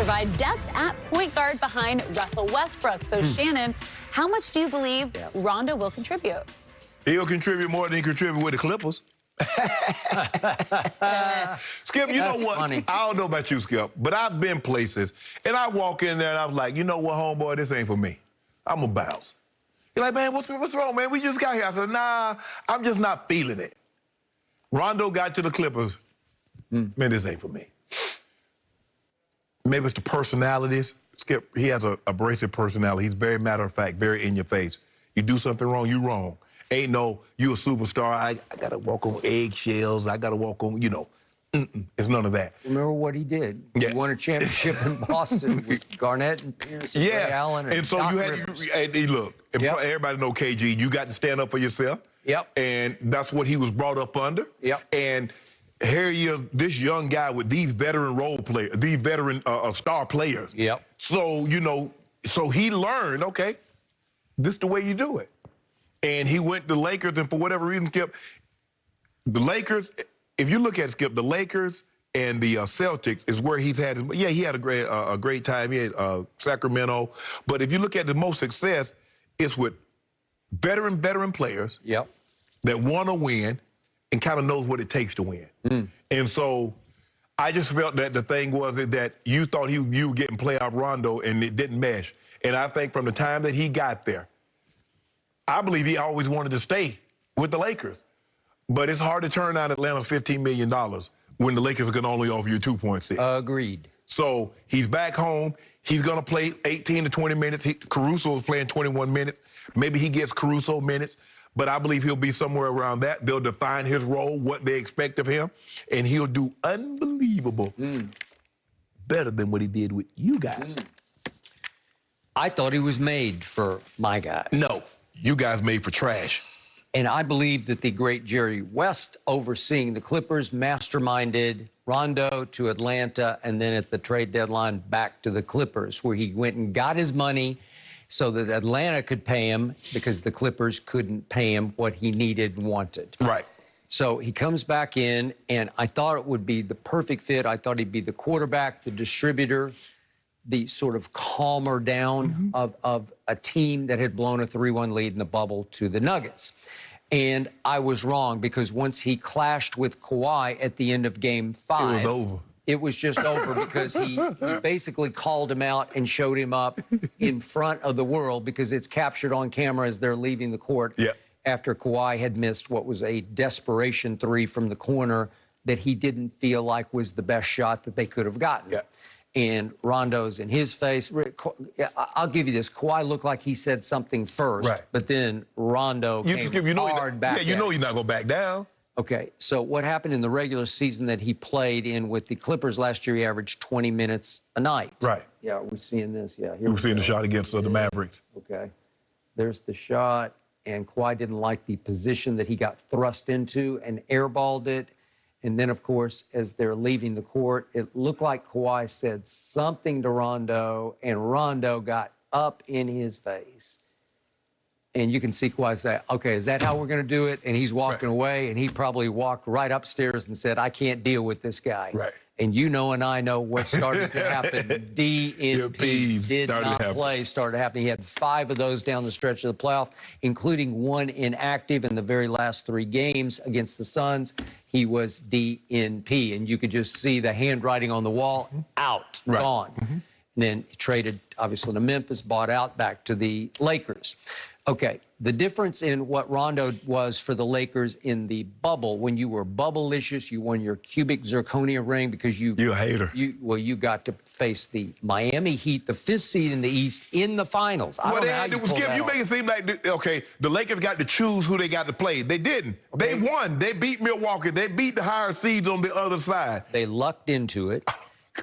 provide depth at point guard behind Russell Westbrook. So, Shannon, how much do you believe Rondo will contribute? He'll contribute more than he contributed with the Clippers. Skip, you know what? Funny. I don't know about you, Skip, but I've been places, and I walk in there, and I'm like, you know what, homeboy, this ain't for me. I'm going to bounce. You're like, man, what's wrong, man? We just got here. I said, nah, I'm just not feeling it. Rondo got to the Clippers. Man, this ain't for me. Maybe it's the personalities. Skip, he has a abrasive personality. He's very matter of fact, very in your face. You do something wrong, you wrong. Ain't no, you a superstar, I got to walk on eggshells, I got to walk on, you know. It's none of that. Remember what he did? Yeah. He won a championship in Boston with Garnett and Pierce and Ray Allen and so Doc you had, Rivers. look, everybody know KG, you got to stand up for yourself. Yep. And that's what he was brought up under. Yep. And here he is, this young guy with these veteran role players, these veteran star players. Yep. So, you know, so he learned, okay, this is the way you do it. And he went to the Lakers, and for whatever reason, Skip, the Lakers, if you look at Skip, the Lakers and the Celtics is where he's had, he had a great time. He had Sacramento. But if you look at the most success, it's with veteran players that want to win and kind of knows what it takes to win. And so I just felt that the thing was that you thought you were getting playoff Rondo, and it didn't mesh. And I think from the time that he got there, I believe he always wanted to stay with the Lakers. But it's hard to turn down Atlanta's $15 million when the Lakers can only offer you 2.6. Agreed. So he's back home. He's going to play 18 to 20 minutes. Caruso is playing 21 minutes. Maybe he gets Caruso minutes. But I believe he'll be somewhere around that. They'll define his role, what they expect of him, and he'll do unbelievable, better than what he did with you guys. I thought he was made for my guys. No. You guys made for trash. And I believe that the great Jerry West, overseeing the Clippers, masterminded Rondo to Atlanta, and then at the trade deadline back to the Clippers, where he went and got his money so that Atlanta could pay him because the Clippers couldn't pay him what he needed and wanted. Right. So he comes back in, and I thought it would be the perfect fit. I thought he'd be the quarterback, the distributor, the sort of calmer down of a team that had blown a 3-1 lead in the bubble to the Nuggets. And I was wrong, because once he clashed with Kawhi at the end of Game 5, it was over. It was just over, because he basically called him out and showed him up in front of the world, because it's captured on camera as they're leaving the court after Kawhi had missed what was a desperation 3 from the corner that he didn't feel like was the best shot that they could have gotten. And Rondo's in his face. I'll give you this. Kawhi looked like he said something first, but then Rondo came hard back. You know you're not going to back down. Okay, so what happened in the regular season that he played in with the Clippers last year, he averaged 20 minutes a night. Right. Yeah, we're seeing this. Yeah, We're seeing the shot against the Mavericks. Okay. There's the shot, and Kawhi didn't like the position that he got thrust into and airballed it. And then, of course, as they're leaving the court, it looked like Kawhi said something to Rondo, and Rondo got up in his face. And you can see Kawhi say, okay, is that how we're going to do it? And he's walking away, and he probably walked right upstairs and said, I can't deal with this guy. Right. And you know and I know what started to happen. DNP did not play, started happening. He had 5 of those down the stretch of the playoff, including 1 inactive in the very last 3 games against the Suns. He was DNP, and you could just see the handwriting on the wall, out, gone. And then he traded, obviously, to Memphis, bought out, back to the Lakers. Okay, the difference in what Rondo was for the Lakers in the bubble, when you were bubble-licious, you won your cubic zirconia ring because you're a hater. You got to face the Miami Heat, the 5th seed in the East, in the finals. Well, you make it seem like, okay, the Lakers got to choose who they got to play. They didn't. Okay. They won. They beat Milwaukee. They beat the higher seeds on the other side. They lucked into it.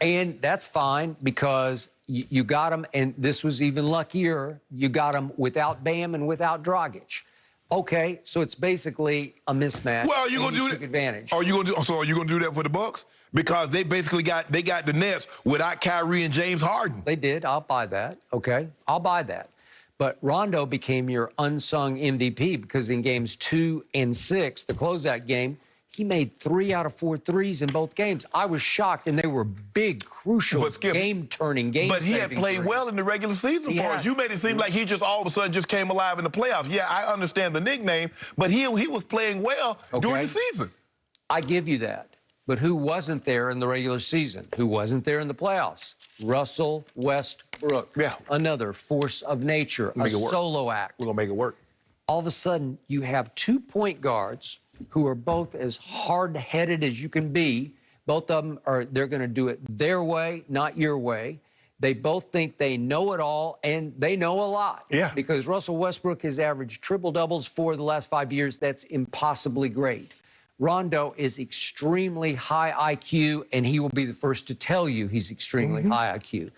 And that's fine, because you got them, and this was even luckier, you got them without Bam and without Dragic. Okay, so it's basically a mismatch. Well, you gonna do that? Advantage. Are you gonna do that for the Bucks? Because they basically got the Nets without Kyrie and James Harden. They did. I'll buy that. Okay, I'll buy that. But Rondo became your unsung MVP, because in games 2 and 6, the closeout game, He made 3 out of 4 threes in both games. I was shocked, and they were big, crucial, game-turning, game-saving But he had played threes. well in the regular season for us. You made it seem like he just all of a sudden just came alive in the playoffs. Yeah, I understand the nickname, but he was playing well during the season. I give you that. But who wasn't there in the regular season? Who wasn't there in the playoffs? Russell Westbrook. Yeah. Another force of nature, a solo act. We're going to make it work. All of a sudden, you have 2 point guards who are both as hard-headed as you can be. Both of them they're going to do it their way, not your way. They both think they know it all, and they know a lot. Yeah. Because Russell Westbrook has averaged triple-doubles for the last 5 years. That's impossibly great. Rondo is extremely high IQ, and he will be the first to tell you he's extremely high IQ.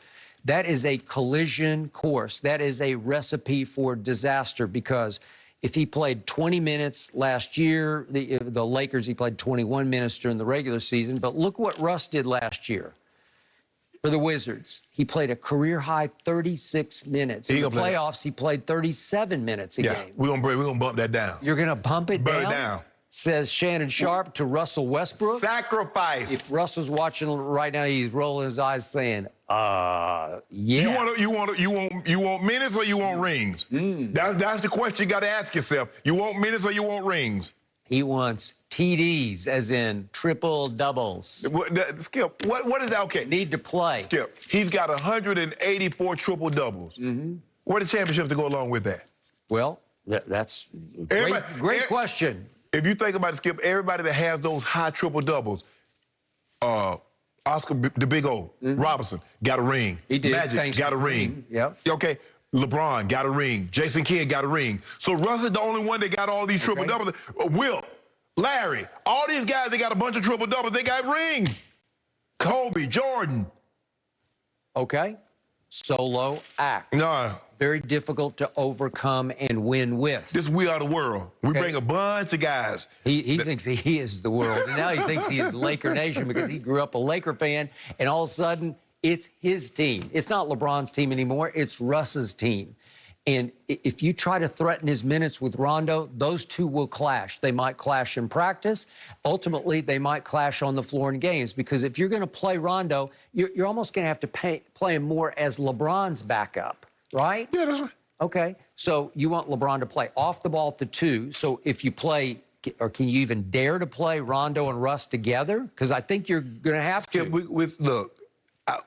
That is a collision course. That is a recipe for disaster, because if he played 20 minutes last year, the Lakers, he played 21 minutes during the regular season. But look what Russ did last year for the Wizards. He played a career-high 36 minutes. In the playoffs, he played 37 minutes a game. We're gonna bump that down. You're going to bump it down? Burn it down. Says Shannon Sharp to Russell Westbrook. Sacrifice. If Russell's watching right now, he's rolling his eyes saying, yeah. You want minutes or you want rings? That's the question you got to ask yourself. You want minutes or you want rings? He wants TDs, as in triple doubles. Skip, what is that? Okay. Need to play. Skip, he's got 184 triple doubles. What are the championships to go along with that? Well, that's a great question. If you think about it, Skip, everybody that has those high triple doubles, Oscar, the Big O, Robinson, got a ring. He did. Magic got a ring. Yep. Okay. LeBron got a ring. Jason Kidd got a ring. So Russ is the only one that got all these triple doubles. Will, Larry, all these guys that got a bunch of triple doubles, they got rings. Kobe, Jordan. Okay. Solo act. No. Very difficult to overcome and win with. This we are the world. We bring a bunch of guys. He thinks he is the world, and now he thinks he is Laker Nation because he grew up a Laker fan, and all of a sudden, it's his team. It's not LeBron's team anymore. It's Russ's team. And if you try to threaten his minutes with Rondo, those two will clash. They might clash in practice. Ultimately, they might clash on the floor in games, because if you're going to play Rondo, you're almost going to have to play him more as LeBron's backup, right? Yeah, that's right. Okay, so you want LeBron to play off the ball at the 2. So if you play, or can you even dare to play Rondo and Russ together? Because I think you're going to have to. Yeah, look,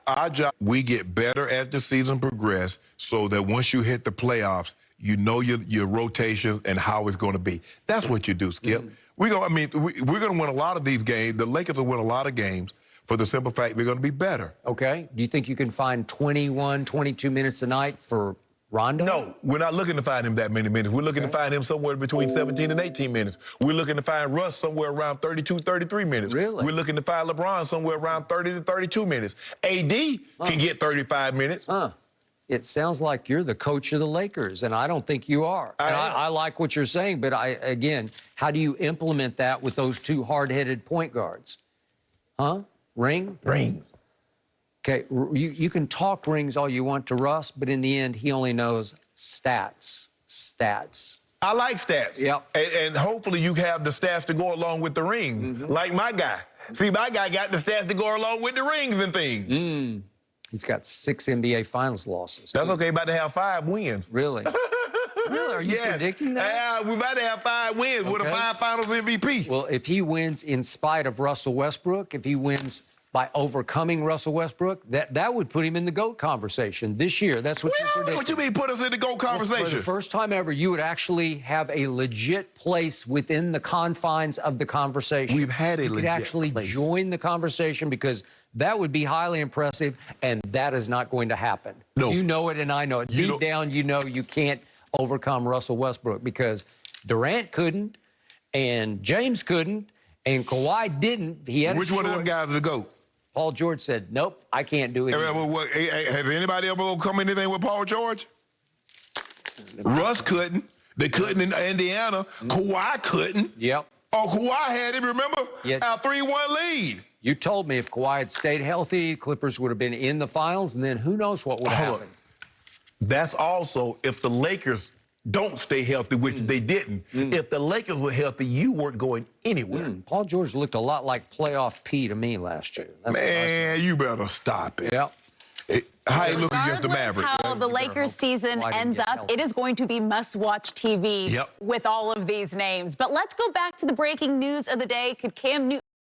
our job, we get better as the season progresses, so that once you hit the playoffs, you know your rotations and how it's going to be. That's what you do, Skip. We're going to win a lot of these games. The Lakers will win a lot of games for the simple fact they're going to be better. Okay. Do you think you can find 21, 22 minutes a night for Rondo? No, we're not looking to find him that many minutes. We're looking to find him somewhere between 17 and 18 minutes. We're looking to find Russ somewhere around 32, 33 minutes. Really? We're looking to find LeBron somewhere around 30 to 32 minutes. AD can get 35 minutes. It sounds like you're the coach of the Lakers, and I don't think you are. I like what you're saying, but again, how do you implement that with those two hard-headed point guards? Ring? Ring. Okay, you can talk rings all you want to Russ, but in the end, he only knows stats. I like stats. Yep. And hopefully you have the stats to go along with the rings, like my guy. See, my guy got the stats to go along with the rings and things. He's got 6 NBA Finals losses. That's okay, about to have 5 wins. Really? Really? Are you predicting that? Yeah, we about to have 5 wins with a 5 Finals MVP. Well, if he wins in spite of Russell Westbrook, if he wins by overcoming Russell Westbrook, that would put him in the GOAT conversation this year. That's what you're predicting. What you mean put us in the GOAT conversation? For the first time ever, you would actually have a legit place within the confines of the conversation. We've had a legit place. You could actually join the conversation, because that would be highly impressive, and that is not going to happen. No. You know it, and I know it. Deep down, you know you can't overcome Russell Westbrook, because Durant couldn't, and James couldn't, and Kawhi didn't. Which one of them guys is the GOAT? Paul George said, nope, I can't do it. Has anybody ever overcome anything with Paul George? Russ couldn't. They couldn't in Indiana. Kawhi couldn't. Yep. Oh, Kawhi had him, remember? Yes. Our 3-1 lead. You told me if Kawhi had stayed healthy, Clippers would have been in the finals, and then who knows what would have happened. That's also if the Lakers don't stay healthy, which they didn't. If the Lakers were healthy, you weren't going anywhere. Paul George looked a lot like playoff P to me last year. That's what I said. Man, you better stop it. Yep. How you look against the Regardless Mavericks? how the Lakers season ends up, it is going to be must-watch TV with all of these names. But let's go back to the breaking news of the day. Could Cam Newton